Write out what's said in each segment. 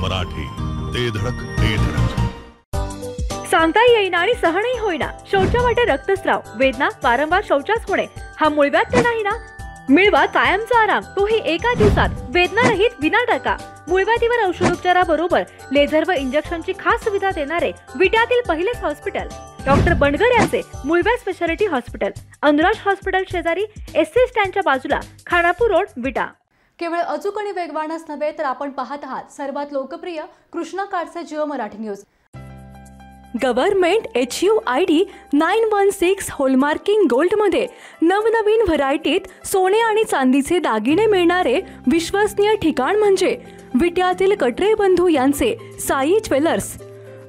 मराठी, ते धडक ते धडक. सांगता येईना आणि सहनही होईना, शौचावाटे रक्तस्राव, वेदना, वारंवार शौचास होणे, हा मूळव्याध नाही ना? मिळवा कायमचा आराम, तोही एका दिवसात, वेदना रहित, विना टाका. मूळव्याधीवर औषधोपचाराबरोबर लेझर व इंजेक्शनची खास सुविधा देणारे विट्यातील पहिलेच हॉस्पिटल डॉक्टर बंडगर यांचे मूळव्याध स्पेशालिटी हॉस्पिटल, अनुराज हॉस्पिटल शेजारी, एससी स्टँडच्या बाजूला, खानापूर रोड, विटा. केवळ अचूक आणि वेगवानच नव्हे तर आपण पाहत आहात सर्वात लोकप्रिय कृष्णा कार्डचे Jio Marathi news. Government HUID 916 hallmarking गोल्डमध्ये नवनवीन व्हरायटीत सोने आणि चांदीचे दागिने मिळणारे विश्वसनीय ठिकाण म्हणजे विट्यातील कटरे बंधू यांचे साई ज्वेलर्स.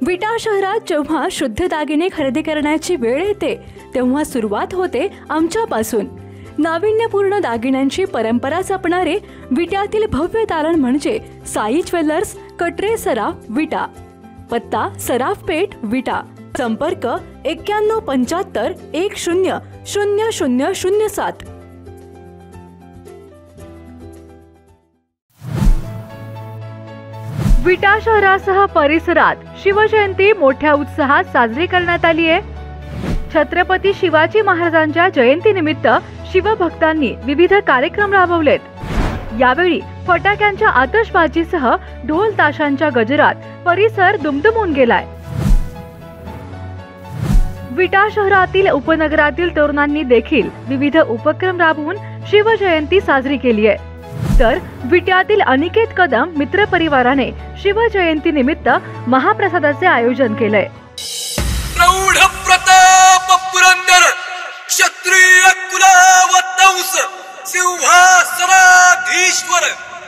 विटा शहरात जेव्हा शुद्ध दागिने खरेदी करण्याची वेळ येते तेव्हा सुरुवात होते आमच्यापासून. नाविन्यपूर्ण दागिन्यांची परंपरा जपणारे विट्यातील भव्य दालन म्हणजे साई ज्वेलर्स, कटरे सराफ, विटा. पत्ता सराफपेठ, विटा. संपर्क 9175 10 0007. विटा शहरासह परिसरात शिवजयंती मोठ्या उत्साहात साजरी करण्यात आली आहे. छत्रपती शिवाजी महाराजांच्या जयंतीनिमित्त शिवभक्तांनी विविध कार्यक्रम राबवलेत. यावेळी फटाक्यांच्या आतषबाजीसह ढोल ताशांच्या गजरात परिसर दुमदुमून गेलाय. विटा शहरातील उपनगरातील तरुणांनी देखील विविध उपक्रम राबवून शिवजयंती साजरी केली आहे. तर विट्यातील अनिकेत कदम मित्र परिवाराने शिवजयंती निमित्त महाप्रसादाचे आयोजन केलंय. प्रौढ प्रताप पुरंदर क्षत्रिय कुलवंश सिंहासनाधीश्वर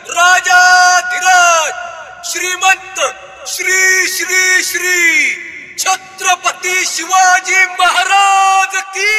राजाधिराज श्रीमंत श्री श्री श्री छत्रपती शिवाजी महाराज की.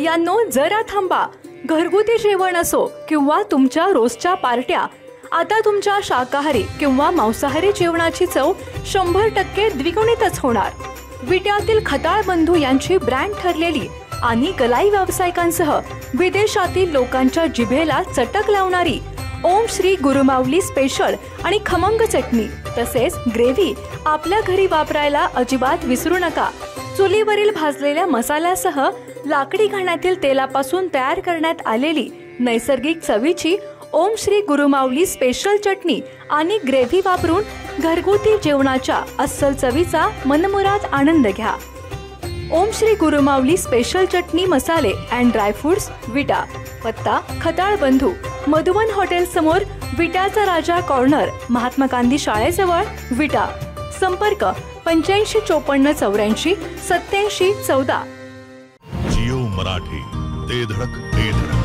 बायांनो जरा थांबा. घरगुती जेवण असो किंवा तुमच्या रोजच्या पार्ट्या, आता तुमच्या शाकाहारी किंवा मांसाहारी जेवणाची चव 100% द्विगुणितच होणार. विट्यातील खताळ बंधू यांची ब्रँड ठरलेली आणि गलाई व्यावसायिकांसह विदेशातील लोकांच्या जिभेला चटक लावणारी ओम श्री गुरुमाऊली स्पेशल आणि खमंग चटणी तसेच ग्रेव्ही आपल्या घरी वापरायला अजिबात विसरू नका. चुलीवरील भाजलेल्या मसाल्यासह लाकडी घाण्यातील तेलापासून तयार करण्यात आलेली नैसर्गिक चवीची ओम श्री गुरुमाऊली स्पेशल चटणी आणि ग्रेव्ही वापरून घरगुती जेवणाच्या अस्सल चवीचा मनमुराद आनंद घ्या. ओम श्री गुरुमाऊली स्पेशल चटणी मसाले अँड ड्रायफ्रुट्स, विटा. पत्ता खताळ बंधू, मधुवन हॉटेल समोर, विट्याचा राजा कॉर्नर, महात्मा गांधी शाळेजवळ, विटा. संपर्क 855484 8714. जिओ मराठी, ते धडक ते धडक.